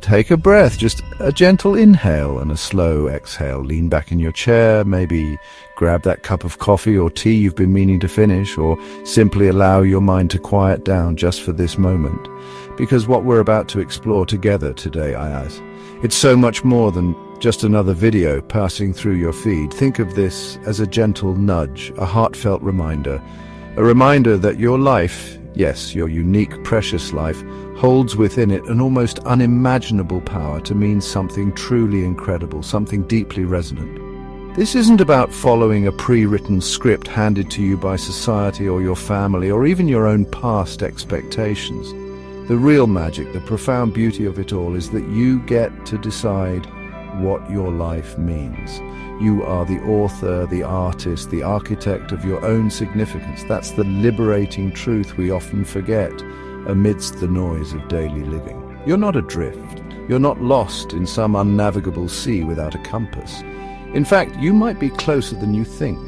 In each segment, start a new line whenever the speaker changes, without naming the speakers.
take a breath, just a gentle inhale and a slow exhale. Lean back in your chair, maybe grab that cup of coffee or tea you've been meaning to finish, or simply allow your mind to quiet down just for this moment. Because what we're about to explore together today, Ayaz, it's so much more than just another video passing through your feed. Think of this as a gentle nudge, a heartfelt reminder. A reminder that your life, yes, your unique, precious life, holds within it an almost unimaginable power to mean something truly incredible, something deeply resonant. This isn't about following a pre-written script handed to you by society or your family or even your own past expectations. The real magic, the profound beauty of it all is that you get to decide what your life means. You are the author, the artist, the architect of your own significance. That's the liberating truth we often forget amidst the noise of daily living. You're not adrift. You're not lost in some unnavigable sea without a compass. In fact, you might be closer than you think.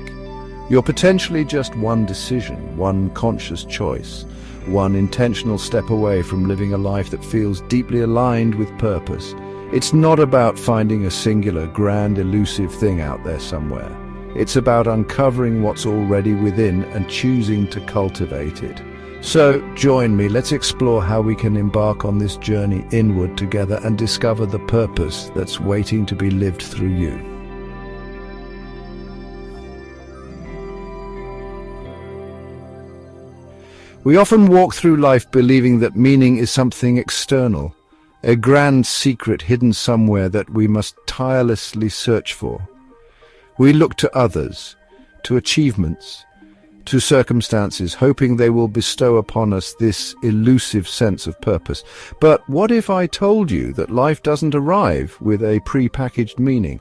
You're potentially just one decision, one conscious choice, one intentional step away from living a life that feels deeply aligned with purpose. It's not about finding a singular, grand, elusive thing out there somewhere. It's about uncovering what's already within and choosing to cultivate it. So, join me, let's explore how we can embark on this journey inward together and discover the purpose that's waiting to be lived through you. We often walk through life believing that meaning is something external, a grand secret hidden somewhere that we must tirelessly search for. We look to others, to achievements, to circumstances, hoping they will bestow upon us this elusive sense of purpose. But what if I told you that life doesn't arrive with a pre-packaged meaning?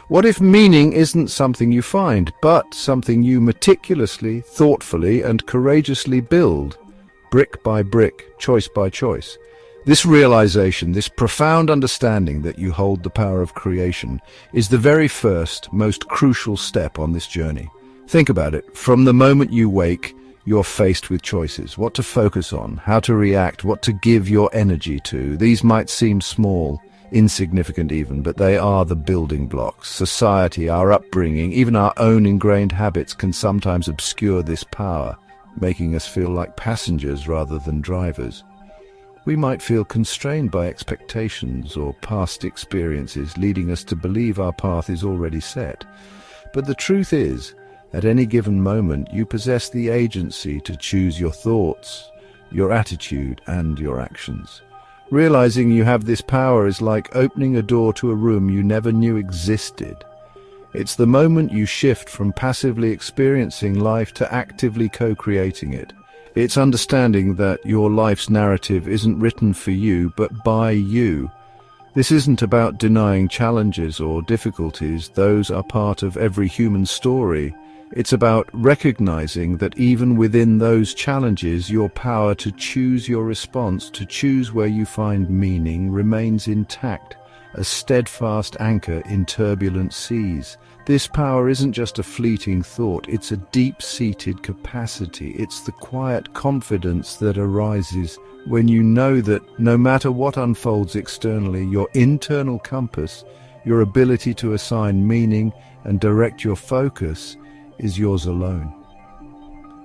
What if meaning isn't something you find, but something you meticulously, thoughtfully, and courageously build, brick by brick, choice by choice? This realization, this profound understanding that you hold the power of creation, is the very first, most crucial step on this journey. Think about it. From the moment you wake, you're faced with choices. What to focus on, how to react, what to give your energy to. These might seem small, insignificant even, but they are the building blocks. Society, our upbringing, even our own ingrained habits can sometimes obscure this power, making us feel like passengers rather than drivers. We might feel constrained by expectations or past experiences, leading us to believe our path is already set. But the truth is, at any given moment, you possess the agency to choose your thoughts, your attitude, and your actions. Realizing you have this power is like opening a door to a room you never knew existed. It's the moment you shift from passively experiencing life to actively co-creating it. It's understanding that your life's narrative isn't written for you, but by you. This isn't about denying challenges or difficulties. Those are part of every human story. It's about recognizing that even within those challenges, your power to choose your response, to choose where you find meaning, remains intact, a steadfast anchor in turbulent seas. This power isn't just a fleeting thought, it's a deep-seated capacity. It's the quiet confidence that arises when you know that no matter what unfolds externally, your internal compass, your ability to assign meaning and direct your focus, is yours alone.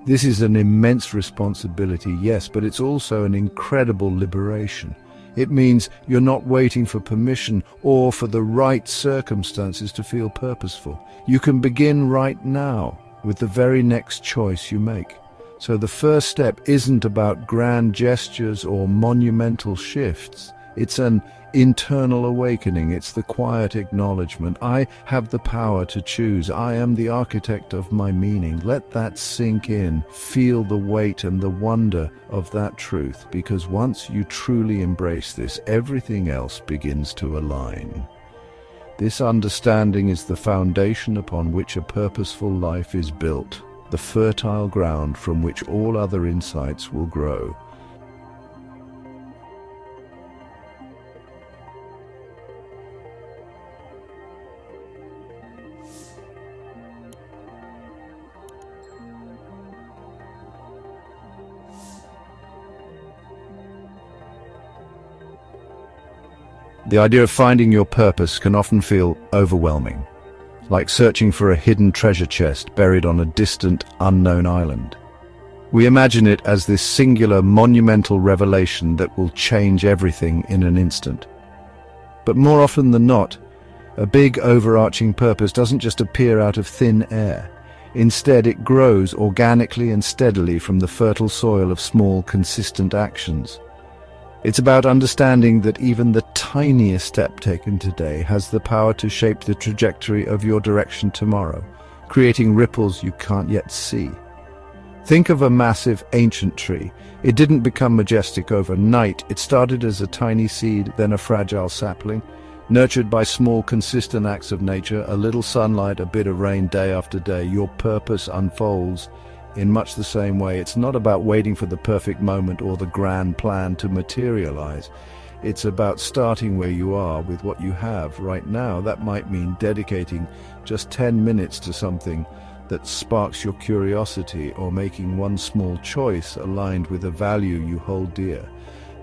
This is an immense responsibility, yes, but it's also an incredible liberation. It means you're not waiting for permission or for the right circumstances to feel purposeful. You can begin right now with the very next choice you make. So the first step isn't about grand gestures or monumental shifts. It's an internal awakening. It's the quiet acknowledgement. I have the power to choose. I am the architect of my meaning. Let that sink in. Feel the weight and the wonder of that truth, because once you truly embrace this, everything else begins to align. This understanding is the foundation upon which a purposeful life is built, the fertile ground from which all other insights will grow. The idea of finding your purpose can often feel overwhelming, like searching for a hidden treasure chest buried on a distant, unknown island. We imagine it as this singular, monumental revelation that will change everything in an instant. But more often than not, a big overarching purpose doesn't just appear out of thin air. Instead, it grows organically and steadily from the fertile soil of small, consistent actions. It's about understanding that even the tiniest step taken today has the power to shape the trajectory of your direction tomorrow, creating ripples you can't yet see. Think of a massive, ancient tree. It didn't become majestic overnight. It started as a tiny seed, then a fragile sapling, nurtured by small, consistent acts of nature, a little sunlight, a bit of rain day after day. Your purpose unfolds in much the same way. It's not about waiting for the perfect moment or the grand plan to materialize. It's about starting where you are with what you have right now. That might mean dedicating just 10 minutes to something that sparks your curiosity, or making one small choice aligned with a value you hold dear.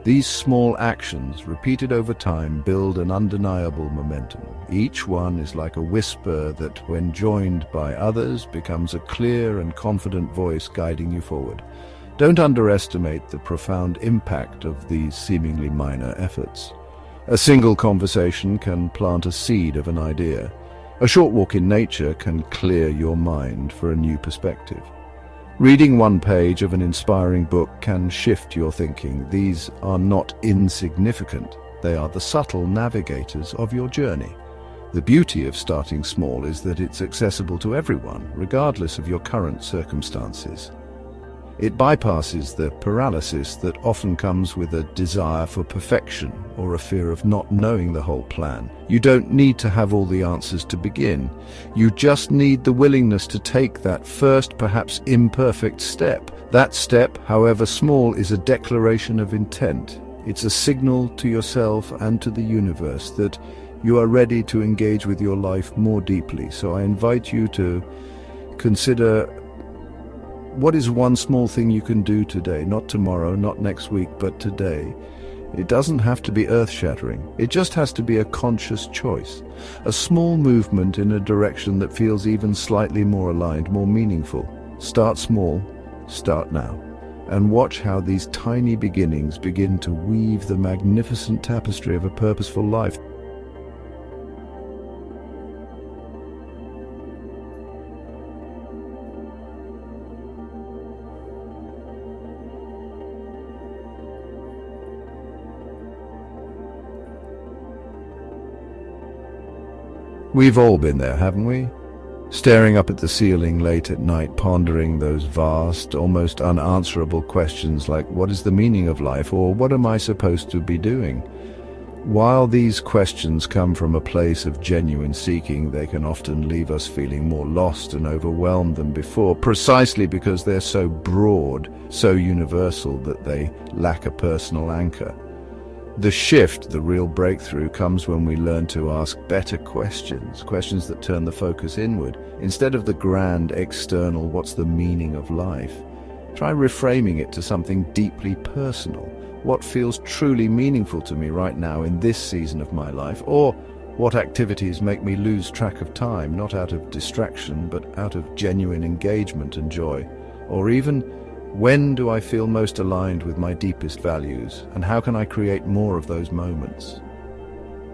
These small actions, repeated over time, build an undeniable momentum. Each one is like a whisper that, when joined by others, becomes a clear and confident voice guiding you forward. Don't underestimate the profound impact of these seemingly minor efforts. A single conversation can plant a seed of an idea. A short walk in nature can clear your mind for a new perspective. Reading one page of an inspiring book can shift your thinking. These are not insignificant. They are the subtle navigators of your journey. The beauty of starting small is that it's accessible to everyone, regardless of your current circumstances. It bypasses the paralysis that often comes with a desire for perfection or a fear of not knowing the whole plan. You don't need to have all the answers to begin. You just need the willingness to take that first, perhaps imperfect step. That step, however small, is a declaration of intent. It's a signal to yourself and to the universe that you are ready to engage with your life more deeply. So I invite you to consider, what is one small thing you can do today? Not tomorrow, not next week, but today. It doesn't have to be earth-shattering. It just has to be a conscious choice. A small movement in a direction that feels even slightly more aligned, more meaningful. Start small, start now. And watch how these tiny beginnings begin to weave the magnificent tapestry of a purposeful life. We've all been there, haven't we? Staring up at the ceiling late at night, pondering those vast, almost unanswerable questions like, what is the meaning of life, or what am I supposed to be doing? While these questions come from a place of genuine seeking, they can often leave us feeling more lost and overwhelmed than before, precisely because they're so broad, so universal that they lack a personal anchor. The shift, the real breakthrough, comes when we learn to ask better questions, questions that turn the focus inward. Instead of the grand, external, what's the meaning of life? Try reframing it to something deeply personal. What feels truly meaningful to me right now in this season of my life? Or what activities make me lose track of time, not out of distraction, but out of genuine engagement and joy? Or even, when do I feel most aligned with my deepest values, and how can I create more of those moments?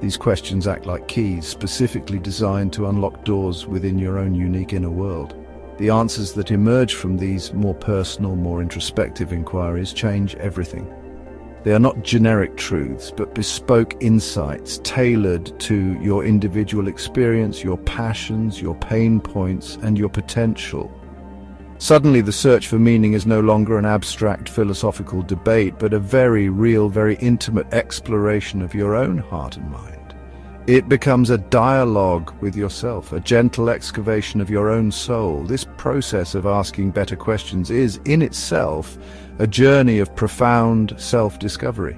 These questions act like keys specifically designed to unlock doors within your own unique inner world. The answers that emerge from these more personal, more introspective inquiries change everything. They are not generic truths, but bespoke insights tailored to your individual experience, your passions, your pain points, and your potential. Suddenly, the search for meaning is no longer an abstract philosophical debate, but a very real, very intimate exploration of your own heart and mind. It becomes a dialogue with yourself, a gentle excavation of your own soul. This process of asking better questions is, in itself, a journey of profound self-discovery.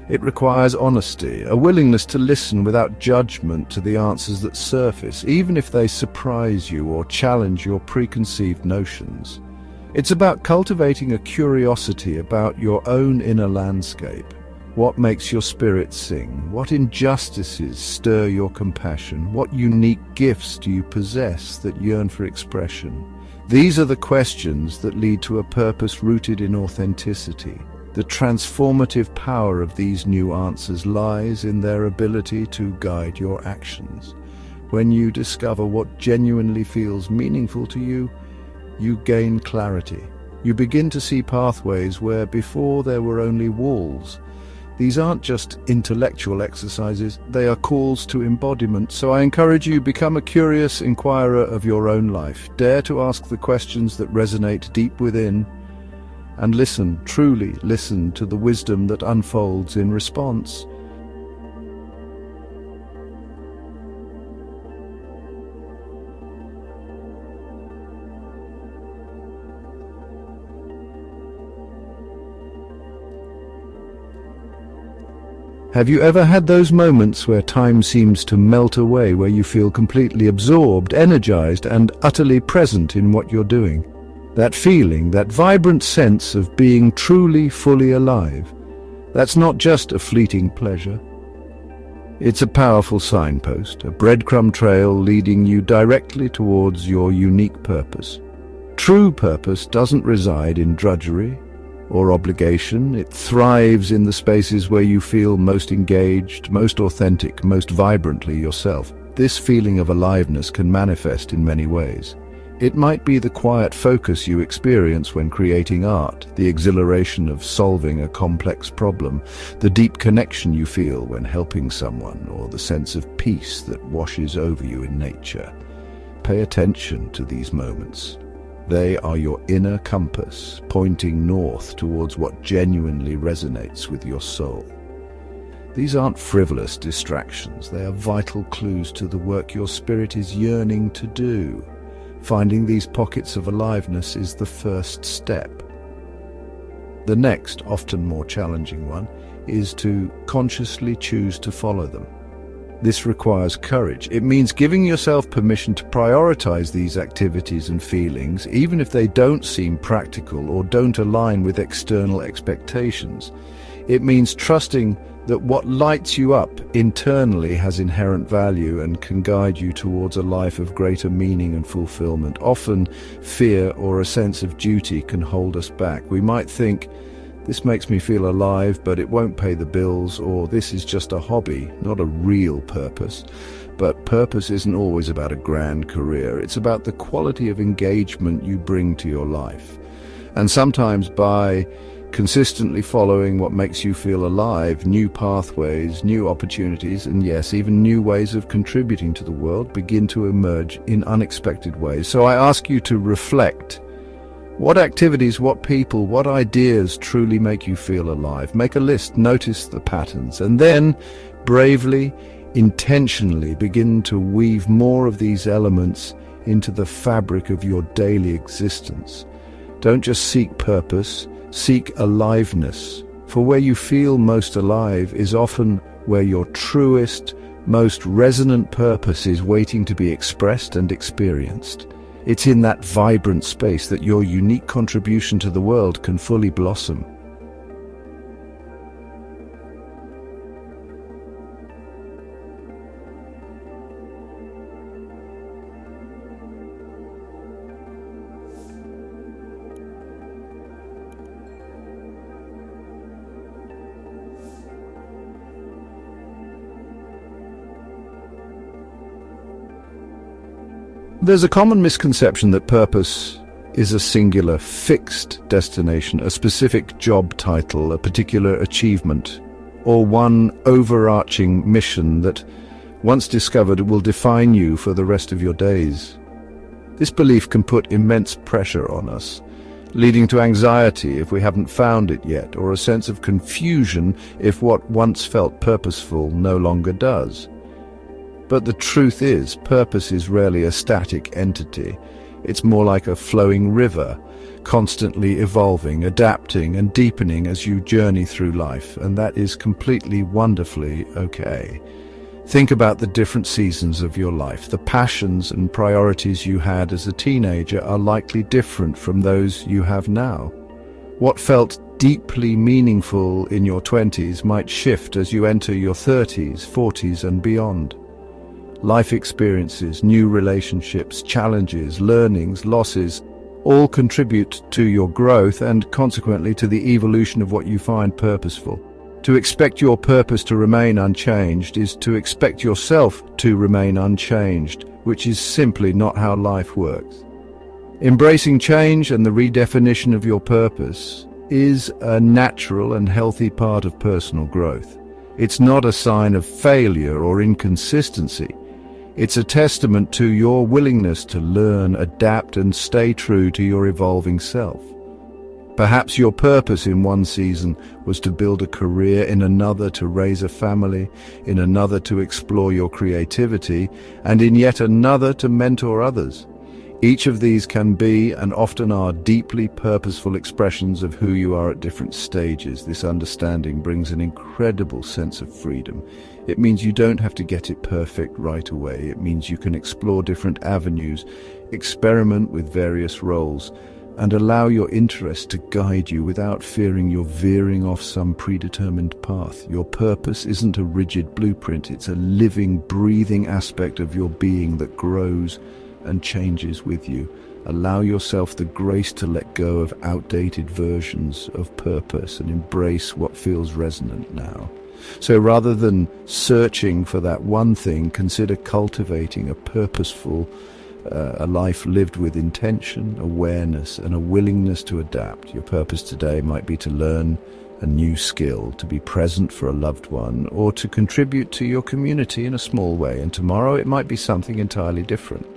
It requires honesty, a willingness to listen without judgment to the answers that surface, even if they surprise you or challenge your preconceived notions. It's about cultivating a curiosity about your own inner landscape, What makes your spirit sing? What injustices stir your compassion? What unique gifts do you possess that yearn for expression? These are the questions that lead to a purpose rooted in authenticity. The transformative power of these new answers lies in their ability to guide your actions. When you discover what genuinely feels meaningful to you, you gain clarity. You begin to see pathways where before there were only walls. These aren't just intellectual exercises, they are calls to embodiment. So I encourage you, become a curious inquirer of your own life. Dare to ask the questions that resonate deep within, and listen, truly listen to the wisdom that unfolds in response. Have you ever had those moments where time seems to melt away, where you feel completely absorbed, energized, and utterly present in what you're doing? That feeling, that vibrant sense of being truly, fully alive, that's not just a fleeting pleasure. It's a powerful signpost, a breadcrumb trail leading you directly towards your unique purpose. True purpose doesn't reside in drudgery or obligation. It thrives in the spaces where you feel most engaged, most authentic, most vibrantly yourself. This feeling of aliveness can manifest in many ways. It might be the quiet focus you experience when creating art, the exhilaration of solving a complex problem, the deep connection you feel when helping someone, or the sense of peace that washes over you in nature. Pay attention to these moments. They are your inner compass, pointing north towards what genuinely resonates with your soul. These aren't frivolous distractions, they are vital clues to the work your spirit is yearning to do. Finding these pockets of aliveness is the first step. The next, often more challenging one, is to consciously choose to follow them. This requires courage. It means giving yourself permission to prioritize these activities and feelings, even if they don't seem practical or don't align with external expectations. It means trusting that what lights you up internally has inherent value and can guide you towards a life of greater meaning and fulfillment. Often, fear or a sense of duty can hold us back. We might think, this makes me feel alive, but it won't pay the bills, or this is just a hobby, not a real purpose. But purpose isn't always about a grand career. It's about the quality of engagement you bring to your life. And sometimes by consistently following what makes you feel alive, new pathways, new opportunities, and yes, even new ways of contributing to the world begin to emerge in unexpected ways. So I ask you to reflect. What activities, what people, what ideas truly make you feel alive? Make a list, notice the patterns, and then bravely, intentionally begin to weave more of these elements into the fabric of your daily existence. Don't just seek purpose, seek aliveness. For where you feel most alive is often where your truest, most resonant purpose is waiting to be expressed and experienced. It's in that vibrant space that your unique contribution to the world can fully blossom. There's a common misconception that purpose is a singular, fixed destination, a specific job title, a particular achievement, or one overarching mission that, once discovered, will define you for the rest of your days. This belief can put immense pressure on us, leading to anxiety if we haven't found it yet, or a sense of confusion if what once felt purposeful no longer does. But the truth is, purpose is rarely a static entity. It's more like a flowing river, constantly evolving, adapting, and deepening as you journey through life, and that is completely wonderfully okay. Think about the different seasons of your life. The passions and priorities you had as a teenager are likely different from those you have now. What felt deeply meaningful in your 20s might shift as you enter your 30s, 40s and beyond. Life experiences, new relationships, challenges, learnings, losses, all contribute to your growth and consequently to the evolution of what you find purposeful. To expect your purpose to remain unchanged is to expect yourself to remain unchanged, which is simply not how life works. Embracing change and the redefinition of your purpose is a natural and healthy part of personal growth. It's not a sign of failure or inconsistency. It's a testament to your willingness to learn, adapt, and stay true to your evolving self. Perhaps your purpose in one season was to build a career, in another to raise a family, in another to explore your creativity, and in yet another to mentor others. Each of these can be, and often are, deeply purposeful expressions of who you are at different stages. This understanding brings an incredible sense of freedom. It means you don't have to get it perfect right away. It means you can explore different avenues, experiment with various roles, and allow your interest to guide you without fearing you're veering off some predetermined path. Your purpose isn't a rigid blueprint. It's a living, breathing aspect of your being that grows and changes with you. Allow yourself the grace to let go of outdated versions of purpose and embrace what feels resonant now. So rather than searching for that one thing, consider cultivating a purposeful, a life lived with intention, awareness, and a willingness to adapt. Your purpose today might be to learn a new skill, to be present for a loved one, or to contribute to your community in a small way. And tomorrow it might be something entirely different.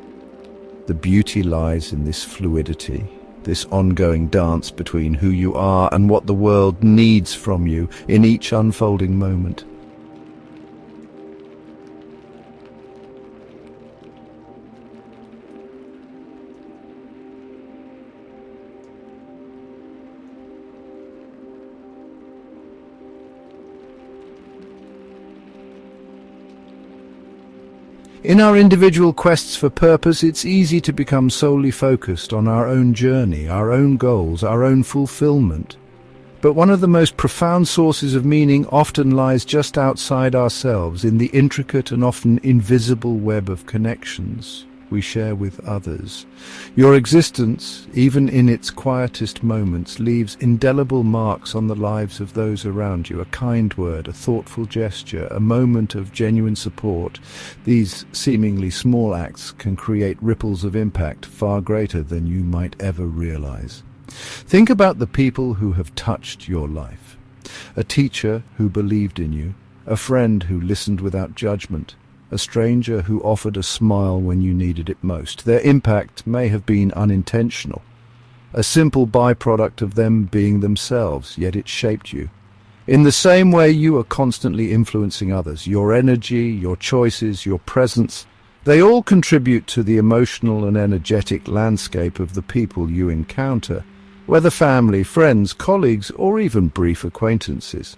The beauty lies in this fluidity, this ongoing dance between who you are and what the world needs from you in each unfolding moment. In our individual quests for purpose, it's easy to become solely focused on our own journey, our own goals, our own fulfillment. But one of the most profound sources of meaning often lies just outside ourselves, in the intricate and often invisible web of connections we share with others. Your existence, even in its quietest moments, leaves indelible marks on the lives of those around you. A kind word, a thoughtful gesture, a moment of genuine support. These seemingly small acts can create ripples of impact far greater than you might ever realize. Think about the people who have touched your life. A teacher who believed in you, a friend who listened without judgment, a stranger who offered a smile when you needed it most. Their impact may have been unintentional, a simple byproduct of them being themselves, yet it shaped you. In the same way you are constantly influencing others, your energy, your choices, your presence, they all contribute to the emotional and energetic landscape of the people you encounter, whether family, friends, colleagues, or even brief acquaintances.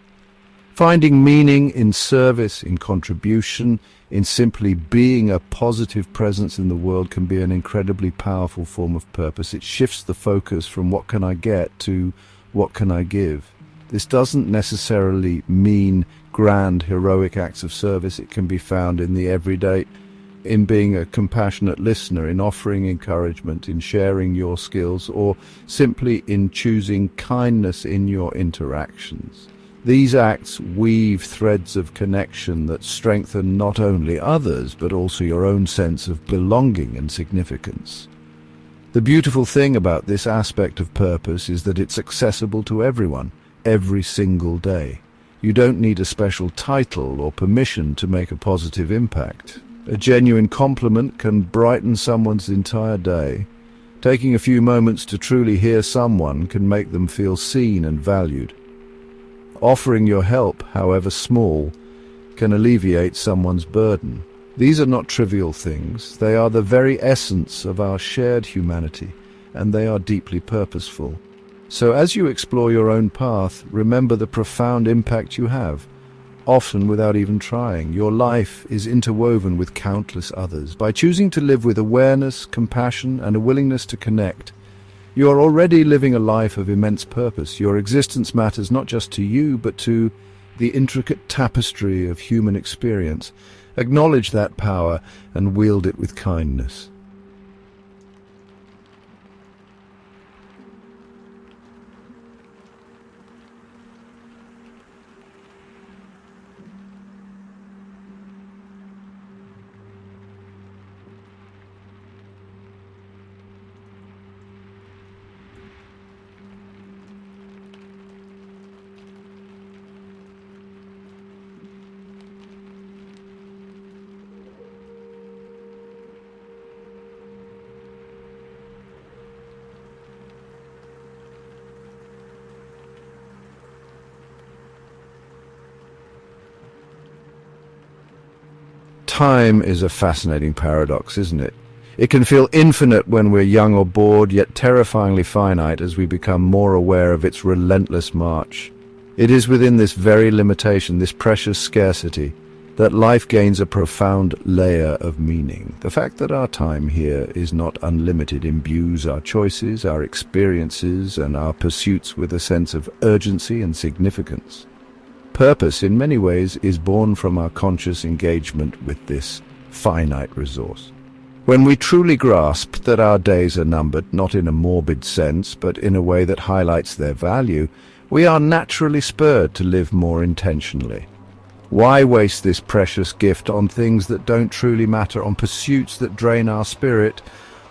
Finding meaning in service, in contribution, in simply being a positive presence in the world can be an incredibly powerful form of purpose. It shifts the focus from what can I get to what can I give. This doesn't necessarily mean grand, heroic acts of service. It can be found in the everyday, in being a compassionate listener, in offering encouragement, in sharing your skills, or simply in choosing kindness in your interactions. These acts weave threads of connection that strengthen not only others, but also your own sense of belonging and significance. The beautiful thing about this aspect of purpose is that it's accessible to everyone, every single day. You don't need a special title or permission to make a positive impact. A genuine compliment can brighten someone's entire day. Taking a few moments to truly hear someone can make them feel seen and valued. Offering your help, however small, can alleviate someone's burden. These are not trivial things. They are the very essence of our shared humanity, and they are deeply purposeful. So as you explore your own path, remember the profound impact you have. Often without even trying, your life is interwoven with countless others. By choosing to live with awareness, compassion, and a willingness to connect, You are already living a life of immense purpose. Your existence matters not just to you, but to the intricate tapestry of human experience. Acknowledge that power and wield it with kindness. Time is a fascinating paradox, isn't it? It can feel infinite when we're young or bored, yet terrifyingly finite as we become more aware of its relentless march. It is within this very limitation, this precious scarcity, that life gains a profound layer of meaning. The fact that our time here is not unlimited imbues our choices, our experiences, and our pursuits with a sense of urgency and significance. Purpose, in many ways, is born from our conscious engagement with this finite resource. When we truly grasp that our days are numbered, not in a morbid sense, but in a way that highlights their value, we are naturally spurred to live more intentionally. Why waste this precious gift on things that don't truly matter, on pursuits that drain our spirit,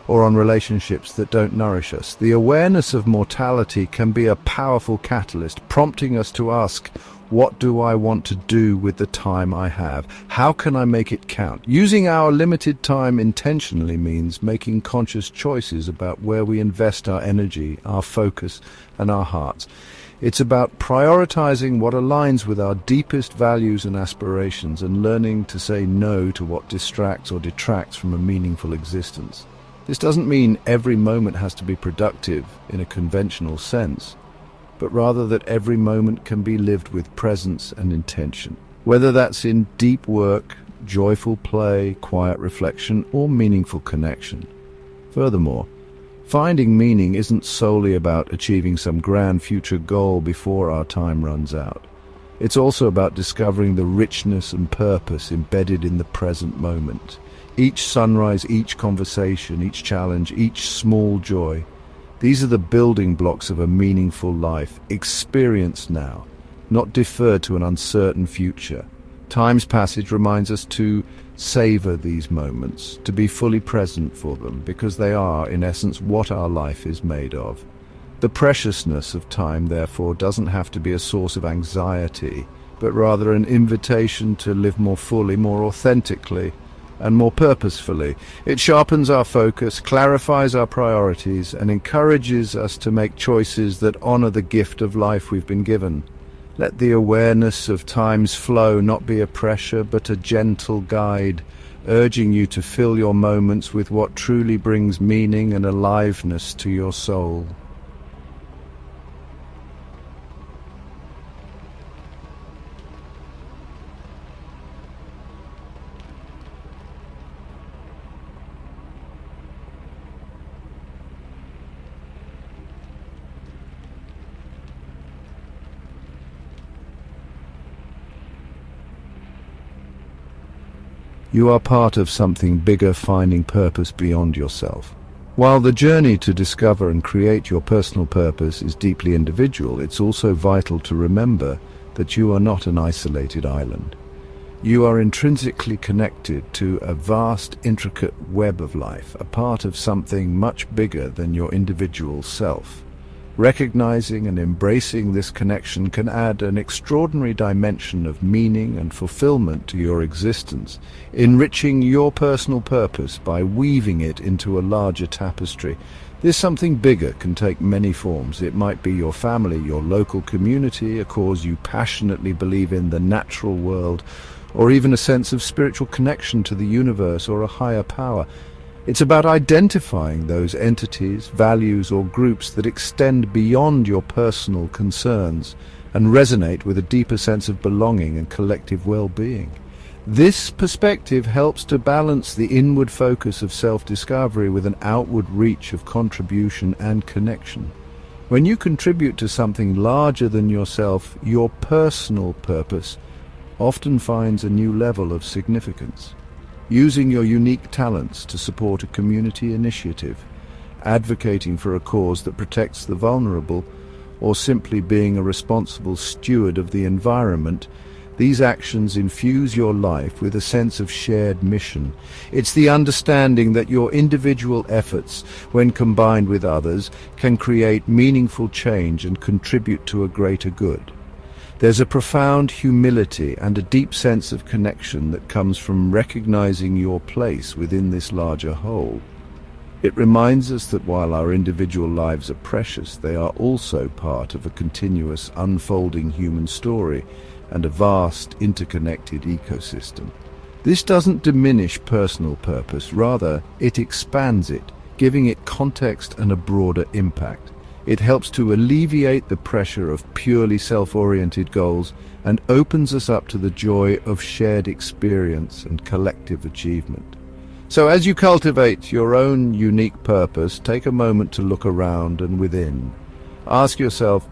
or on relationships that don't nourish us? The awareness of mortality can be a powerful catalyst, prompting us to ask, what do I want to do with the time I have? How can I make it count? Using our limited time intentionally means making conscious choices about where we invest our energy, our focus, and our hearts. It's about prioritizing what aligns with our deepest values and aspirations and learning to say no to what distracts or detracts from a meaningful existence. This doesn't mean every moment has to be productive in a conventional sense, but rather that every moment can be lived with presence and intention. Whether that's in deep work, joyful play, quiet reflection, or meaningful connection. Furthermore, finding meaning isn't solely about achieving some grand future goal before our time runs out. It's also about discovering the richness and purpose embedded in the present moment. Each sunrise, each conversation, each challenge, each small joy. These are the building blocks of a meaningful life, experienced now, not deferred to an uncertain future. Time's passage reminds us to savor these moments, to be fully present for them, because they are, in essence, what our life is made of. The preciousness of time, therefore, doesn't have to be a source of anxiety, but rather an invitation to live more fully, more authentically, and more purposefully. It sharpens our focus, clarifies our priorities, and encourages us to make choices that honor the gift of life we've been given. Let the awareness of time's flow not be a pressure, but a gentle guide, urging you to fill your moments with what truly brings meaning and aliveness to your soul. You are part of something bigger, finding purpose beyond yourself. While the journey to discover and create your personal purpose is deeply individual, it's also vital to remember that you are not an isolated island. You are intrinsically connected to a vast, intricate web of life, a part of something much bigger than your individual self. Recognizing and embracing this connection can add an extraordinary dimension of meaning and fulfillment to your existence, enriching your personal purpose by weaving it into a larger tapestry. This something bigger can take many forms. It might be your family, your local community, a cause you passionately believe in, the natural world, or even a sense of spiritual connection to the universe or a higher power. It's about identifying those entities, values, or groups that extend beyond your personal concerns and resonate with a deeper sense of belonging and collective well-being. This perspective helps to balance the inward focus of self-discovery with an outward reach of contribution and connection. When you contribute to something larger than yourself, your personal purpose often finds a new level of significance. Using your unique talents to support a community initiative, advocating for a cause that protects the vulnerable, or simply being a responsible steward of the environment, these actions infuse your life with a sense of shared mission. It's the understanding that your individual efforts, when combined with others, can create meaningful change and contribute to a greater good. There's a profound humility and a deep sense of connection that comes from recognizing your place within this larger whole. It reminds us that while our individual lives are precious, they are also part of a continuous, unfolding human story and a vast, interconnected ecosystem. This doesn't diminish personal purpose, rather, it expands it, giving it context and a broader impact. It helps to alleviate the pressure of purely self-oriented goals and opens us up to the joy of shared experience and collective achievement. So as you cultivate your own unique purpose, take a moment to look around and within. Ask yourself,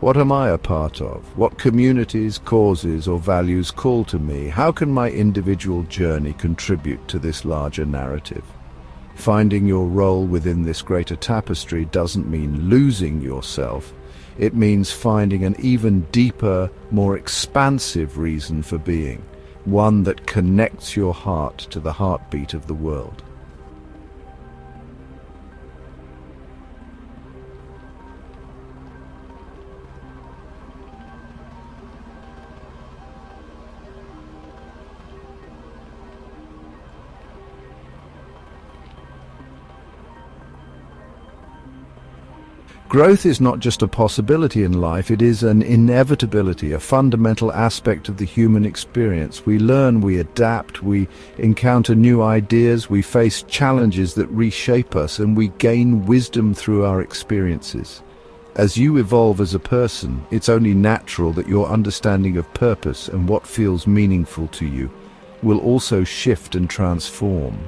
what am I a part of? What communities, causes, or values call to me? How can my individual journey contribute to this larger narrative? Finding your role within this greater tapestry doesn't mean losing yourself. It means finding an even deeper, more expansive reason for being, one that connects your heart to the heartbeat of the world. Growth is not just a possibility in life, it is an inevitability, a fundamental aspect of the human experience. We learn, we adapt, we encounter new ideas, we face challenges that reshape us, and we gain wisdom through our experiences. As you evolve as a person, it's only natural that your understanding of purpose and what feels meaningful to you will also shift and transform.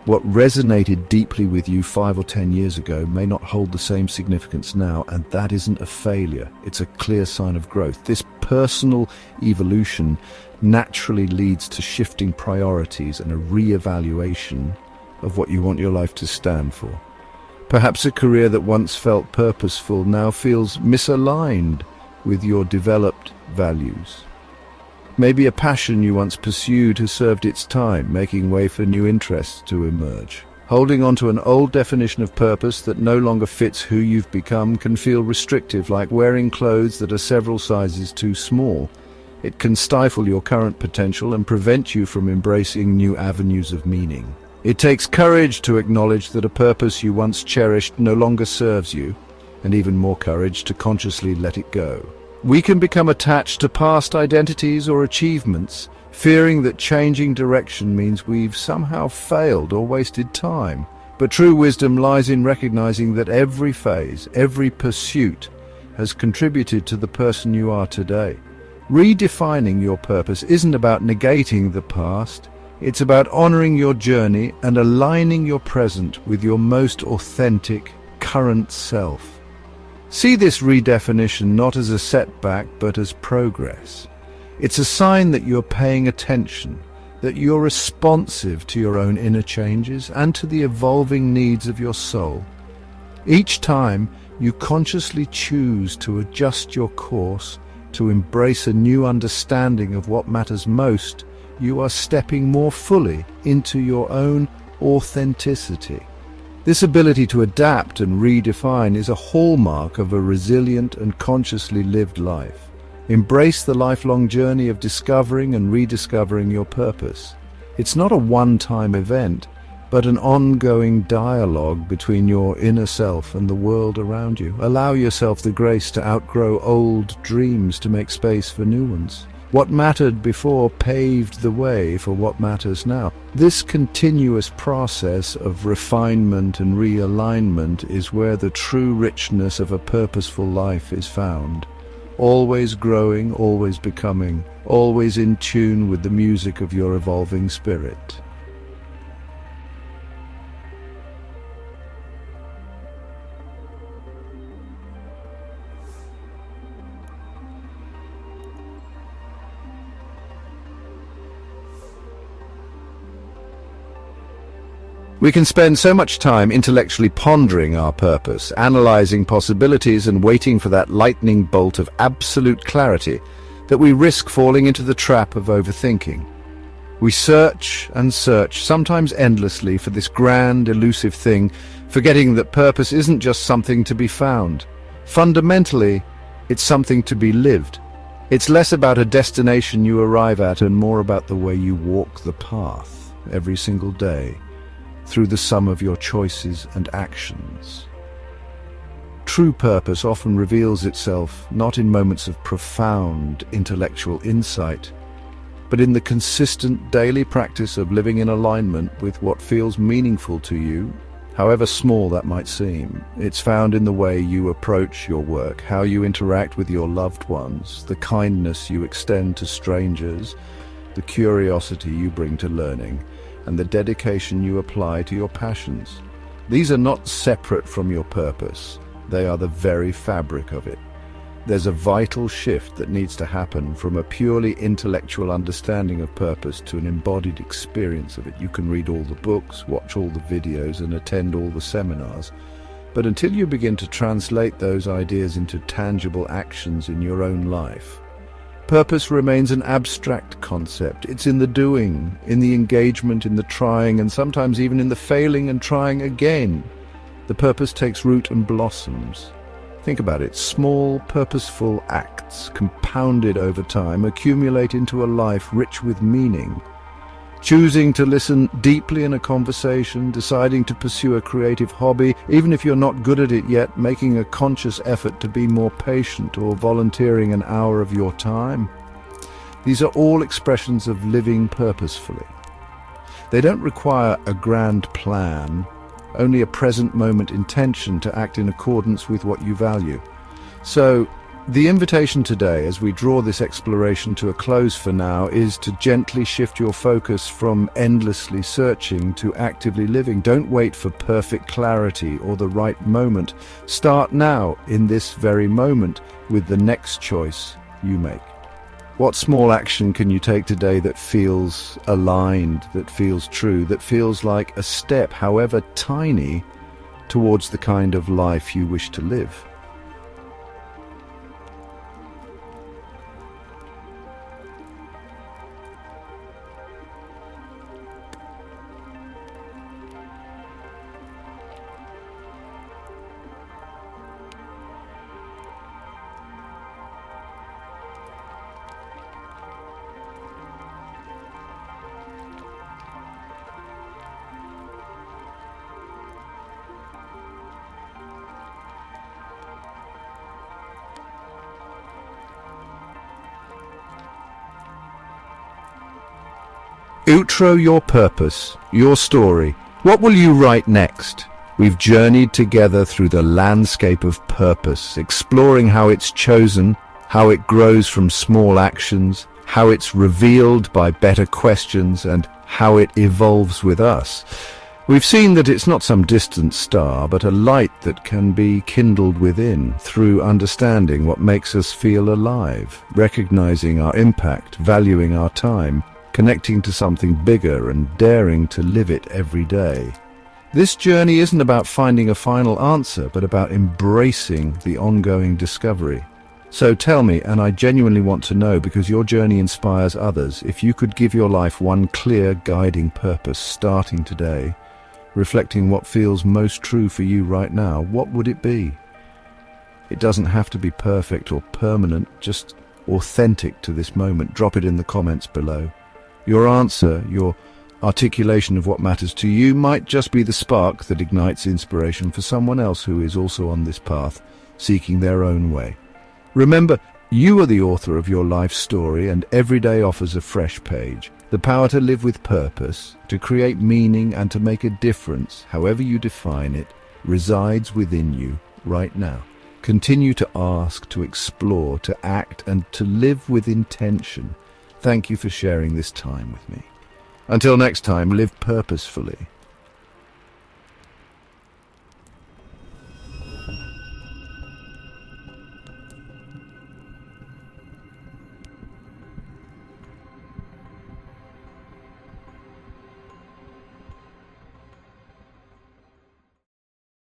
What resonated deeply with you 5 or 10 years ago may not hold the same significance now, and that isn't a failure. It's a clear sign of growth. This personal evolution naturally leads to shifting priorities and a re-evaluation of what you want your life to stand for. Perhaps a career that once felt purposeful now feels misaligned with your developed values. Maybe a passion you once pursued has served its time, making way for new interests to emerge. Holding on to an old definition of purpose that no longer fits who you've become can feel restrictive, like wearing clothes that are several sizes too small. It can stifle your current potential and prevent you from embracing new avenues of meaning. It takes courage to acknowledge that a purpose you once cherished no longer serves you, and even more courage to consciously let it go. We can become attached to past identities or achievements, fearing that changing direction means we've somehow failed or wasted time. But true wisdom lies in recognizing that every phase, every pursuit, has contributed to the person you are today. Redefining your purpose isn't about negating the past, it's about honoring your journey and aligning your present with your most authentic, current self. See this redefinition not as a setback, but as progress. It's a sign that you're paying attention, that you're responsive to your own inner changes and to the evolving needs of your soul. Each time you consciously choose to adjust your course, to embrace a new understanding of what matters most, you are stepping more fully into your own authenticity. This ability to adapt and redefine is a hallmark of a resilient and consciously lived life. Embrace the lifelong journey of discovering and rediscovering your purpose. It's not a one-time event, but an ongoing dialogue between your inner self and the world around you. Allow yourself the grace to outgrow old dreams to make space for new ones. What mattered before paved the way for what matters now. This continuous process of refinement and realignment is where the true richness of a purposeful life is found. always growing, always becoming, always in tune with the music of your evolving spirit. We can spend so much time intellectually pondering our purpose, analyzing possibilities and waiting for that lightning bolt of absolute clarity that we risk falling into the trap of overthinking. We search and search, sometimes endlessly, for this grand, elusive thing, forgetting that purpose isn't just something to be found. Fundamentally, it's something to be lived. It's less about a destination you arrive at and more about the way you walk the path every single day, through the sum of your choices and actions. True purpose often reveals itself not in moments of profound intellectual insight, but in the consistent daily practice of living in alignment with what feels meaningful to you, however small that might seem. It's found in the way you approach your work, how you interact with your loved ones, the kindness you extend to strangers, the curiosity you bring to learning, and the dedication you apply to your passions. These are not separate from your purpose. They are the very fabric of it. There's a vital shift that needs to happen from a purely intellectual understanding of purpose to an embodied experience of it. You can read all the books, watch all the videos, and attend all the seminars. But until you begin to translate those ideas into tangible actions in your own life, purpose remains an abstract concept. It's in the doing, in the engagement, in the trying, and sometimes even in the failing and trying again. The purpose takes root and blossoms. Think about it. Small, purposeful acts, compounded over time, accumulate into a life rich with meaning. Choosing to listen deeply in a conversation, deciding to pursue a creative hobby, even if you're not good at it yet, making a conscious effort to be more patient, or volunteering an hour of your time. These are all expressions of living purposefully. They don't require a grand plan, only a present moment intention to act in accordance with what you value. So, the invitation today, as we draw this exploration to a close for now, is to gently shift your focus from endlessly searching to actively living. Don't wait for perfect clarity or the right moment. Start now, in this very moment, with the next choice you make. What small action can you take today that feels aligned, that feels true, that feels like a step, however tiny, towards the kind of life you wish to live? Outro your purpose, your story. What will you write next? We've journeyed together through the landscape of purpose, exploring how it's chosen, how it grows from small actions, how it's revealed by better questions, and how it evolves with us. We've seen that it's not some distant star, but a light that can be kindled within through understanding what makes us feel alive, recognizing our impact, valuing our time, connecting to something bigger and daring to live it every day. This journey isn't about finding a final answer, but about embracing the ongoing discovery. So tell me, and I genuinely want to know because your journey inspires others, if you could give your life one clear guiding purpose starting today, reflecting what feels most true for you right now, what would it be? It doesn't have to be perfect or permanent, just authentic to this moment. Drop it in the comments below. Your answer, your articulation of what matters to you might just be the spark that ignites inspiration for someone else who is also on this path, seeking their own way. Remember, you are the author of your life story, and every day offers a fresh page. The power to live with purpose, to create meaning, and to make a difference, however you define it, resides within you right now. Continue to ask, to explore, to act, and to live with intention. Thank you for sharing this time with me. Until next time, live purposefully.